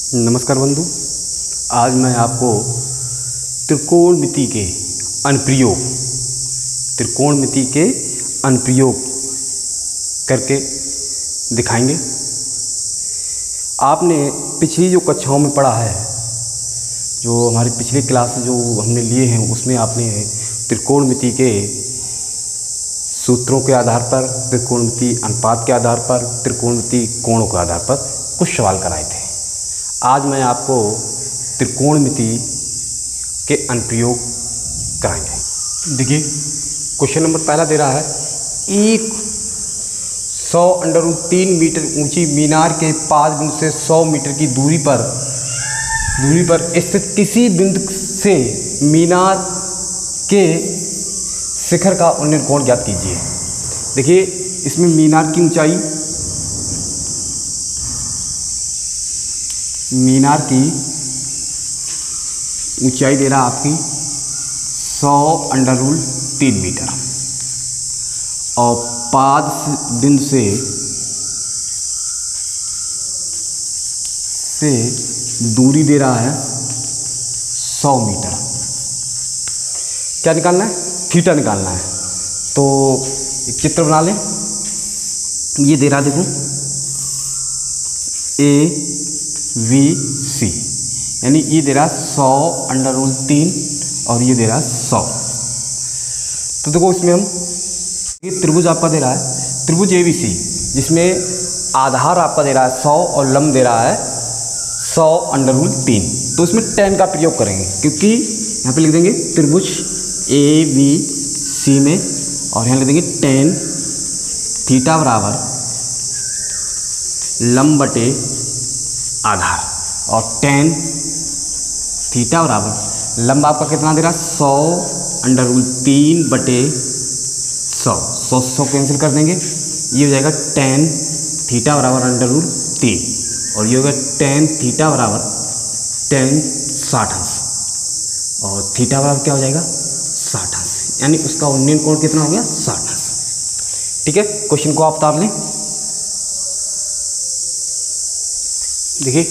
नमस्कार बंधु। आज मैं आपको त्रिकोणमिति के अनुप्रयोग करके दिखाएंगे। आपने पिछली जो कक्षाओं में पढ़ा है, जो हमारी पिछली क्लास जो हमने लिए हैं, उसमें आपने त्रिकोणमिति के सूत्रों के आधार पर, त्रिकोणमिति अनुपात के आधार पर, त्रिकोणमिति कोणों के आधार पर कुछ सवाल कराए थे। आज मैं आपको त्रिकोणमिति के अनुप्रयोग कराएंगे। देखिए, क्वेश्चन नंबर पहला दे रहा है, एक 100√3 मीटर ऊंची मीनार के पाद बिंदु से 100 मीटर की दूरी पर स्थित किसी बिंदु से मीनार के शिखर का उन्नयन कोण ज्ञात कीजिए। देखिए, इसमें मीनार की ऊंचाई दे रहा आपकी 100√3 मीटर और पाद बिंदु से दूरी दे रहा है 100 मीटर। क्या निकालना है? थीटा निकालना है। तो एक चित्र बना लें। ये दे रहा, देखो, ABC, यानी ये दे रहा 100√3 और ये दे रहा 100। तो देखो, इसमें हम ये त्रिभुज आपका दे रहा है, त्रिभुज ABC, जिसमें आधार आपका दे रहा है 100 और लंब दे रहा है 100√3। तो इसमें tan का प्रयोग करेंगे, क्योंकि यहाँ पे लिख देंगे त्रिभुज ABC में, और यहाँ लिख देंगे tan थीटा बराबर लंब बटे आधार, और tan थीटा बराबर लंब आपका कितना दे रहा है 100√3 बटे 100 कैंसिल कर देंगे। ये हो जाएगा tan थीटा बराबर √3 और ये होगा tan थीटा बराबर tan 60 अंश, और थीटा बराबर क्या हो जाएगा 60 अंश, यानी उसका उन्नयन कोण कितना हो गया 60 अंश। ठीक है, क्वेश्चन को आप उतार लें। देखिए,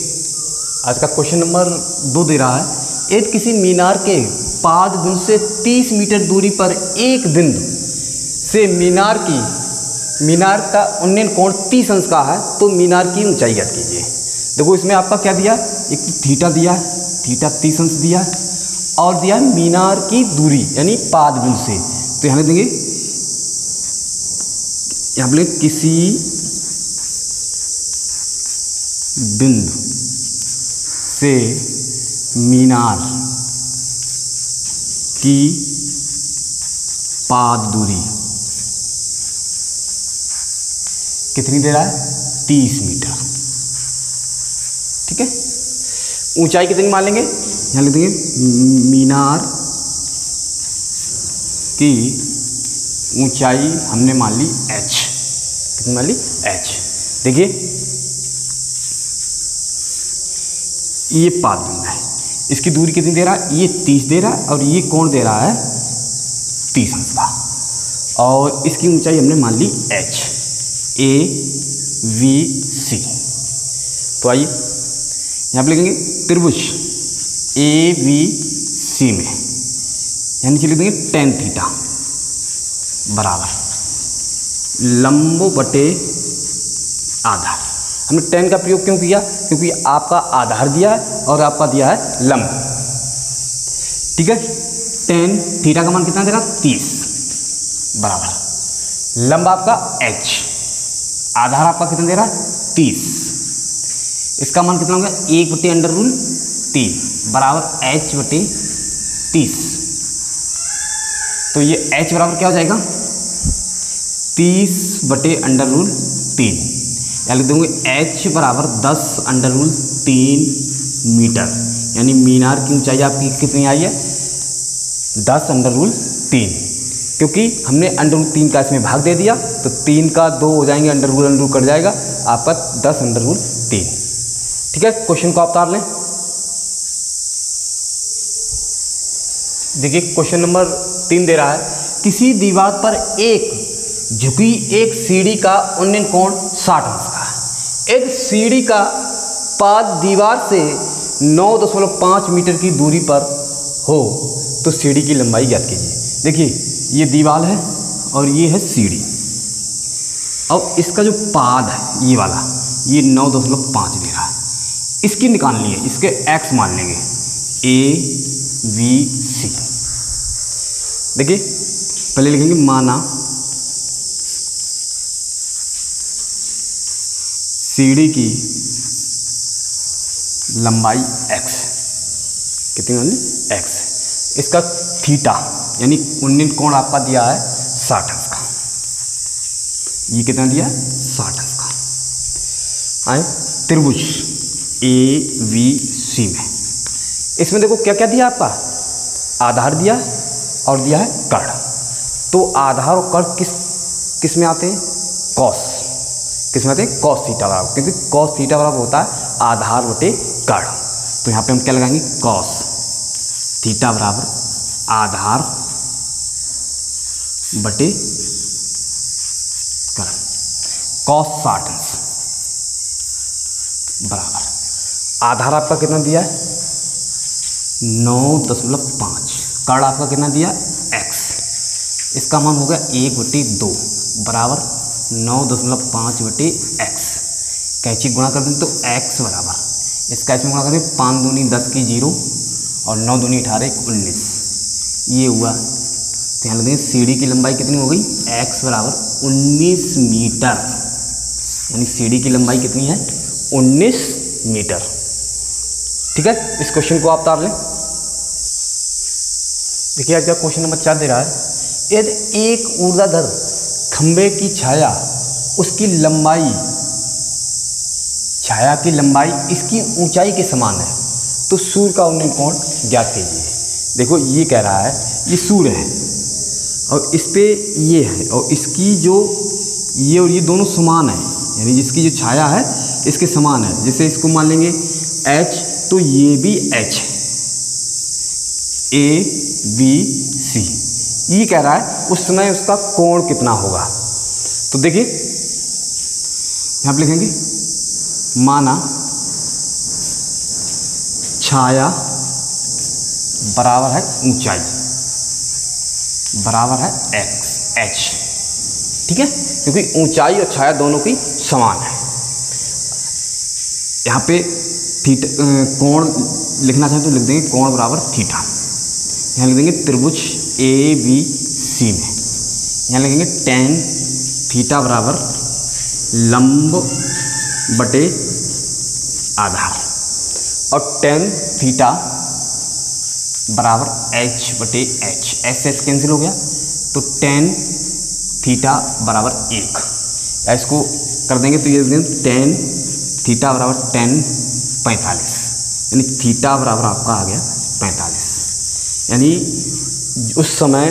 आज का क्वेश्चन नंबर 2 दे रहा है, एक किसी मीनार के पाद बिंदु से 30 मीटर दूरी पर एक बिंदु से मीनार का उन्नयन कोण 30 अंश का है, तो मीनार की ऊंचाई ज्ञात कीजिए। देखो, इसमें आपका क्या दिया, एक थीटा दिया है, थीटा 30 अंश दिया है, और दिया मीनार की दूरी यानी पाद बिंदु से। तो यहाँ देंगे, यहाँ पे किसी बिंदु से मीनार की पाद दूरी कितनी दे रहा है 30 मीटर। ठीक है, ऊंचाई कितनी मान लेंगे, यहाँ लिख देंगे मीनार की ऊंचाई हमने मान ली h। कितनी मान ली h। देखिए, ये पाद बिंदु है, इसकी दूरी कितनी दे रहा है, ये 30 दे रहा है, और ये कोण दे रहा है 30 अंश का, और इसकी ऊंचाई हमने मान ली h, ABC। तो आइए यहाँ पे लिखेंगे त्रिभुज ABC में, यानी नीचे लिख देंगे tan थीटा बराबर लंब बटे आधार। हमने tan का प्रयोग क्यों किया, क्योंकि आपका आधार दिया है और आपका दिया है लंब। ठीक है, tan थीटा का मान कितना दे रहा 30 बराबर लंब आपका h, आधार आपका कितना दे रहा है 30, इसका मान कितना होगा 1/√3 बराबर h बटे 30। तो ये h बराबर क्या हो जाएगा 30/√3, या लिख दूंगे h बराबर 10√3 मीटर, यानी मीनार की ऊंचाई आपकी कितनी आई है 10√3, क्योंकि हमने √3 का इसमें भाग दे दिया, तो 3 का 2 हो जाएंगे, √√, कट जाएगा आपका 10√3। ठीक है, क्वेश्चन को आप उतार लें। देखिए, क्वेश्चन नंबर 3 दे रहा है, किसी दीवार पर एक झुकी एक सीढ़ी का उन्नयन कोण 60 अंश का है। एक सीढ़ी का पाद दीवार से 9.5 मीटर की दूरी पर हो तो सीढ़ी की लंबाई ज्ञात कीजिए। देखिए ये दीवार है और ये है सीढ़ी। अब इसका जो पाद है ये वाला, ये 9.5 दे रहा है, इसकी निकालनी है, इसके x मान लेंगे ABC। देखिए पहले लिखेंगे माना सीढ़ी की लंबाई x, कितनी मान ली x, इसका थीटा यानी उन्नत कोण आपका दिया है 60 अंश का, ये कितना दिया है 60 अंश का। आए त्रिभुज ABC में, इसमें देखो क्या क्या दिया आपका, आधार दिया और दिया है कर्ण। तो आधार और कर्ण किस में आते हैं, कॉस, किस में आते हैं, कॉस थीटा बराबर, क्योंकि कॉस थीटा बराबर होता है आधार बटे कर्ण। तो यहाँ पे हम क्या लगाएंगे, कॉस थीटा बराबर आधार बटे कर्ण, कॉस 60 अंश बराबर आधार आपका कितना दिया है 9.5, कर्ण आपका कितना दिया x, इसका मान हो गया 1/2 बराबर 9.5/x। कैंची गुणा कर दें तो x बराबर, इसका इसमें गुणा करें 5 दूनी 10 की 0 और 9 दूनी 18 19, ये हुआ। तो यहाँ देखें सीढ़ी की लंबाई कितनी हो गई, x बराबर 19 मीटर, यानी सीढ़ी की लंबाई कितनी है 19 मीटर। ठीक है, इस क्वेश्चन को आप तार लें। देखिए आज का क्वेश्चन नंबर 4 दे रहा है, यदि एक ऊर्ध्वाधर खंभे की छाया, उसकी लंबाई, छाया की लंबाई इसकी ऊंचाई के समान है तो सूर्य का उन्नयन कोण ज्ञात कीजिए। देखो ये कह रहा है ये सूर्य है और इस पे ये है और इसकी जो ये और ये दोनों समान है, यानी जिसकी जो छाया है इसके समान है। जैसे इसको मान लेंगे H तो ये भी H है, ABC। ये कह रहा है उस समय उसका कोण कितना होगा। तो देखिए यहाँ पे लिखेंगे माना छाया बराबर है ऊंचाई बराबर है H, ठीक है, क्योंकि ऊंचाई और छाया दोनों की समान है। यहाँ पे थीटा कोण लिखना चाहें तो लिख देंगे कोण बराबर थीटा। यहाँ लिख देंगे त्रिभुज ABC में, यहाँ लिखेंगे tan थीटा बराबर लंब बटे आधार और tan थीटा बराबर H बटे H, S कैंसिल हो गया तो tan थीटा बराबर 1, या इसको कर देंगे तो ये tan थीटा बराबर tan 45, यानी थीटा बराबर आपका आ गया 45, यानी उस समय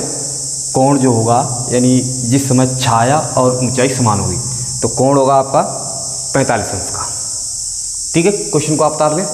कोण जो होगा, यानी जिस समय छाया और ऊंचाई समान होगी तो कोण होगा आपका 45 अंश का। ठीक है, क्वेश्चन को आप तार लें।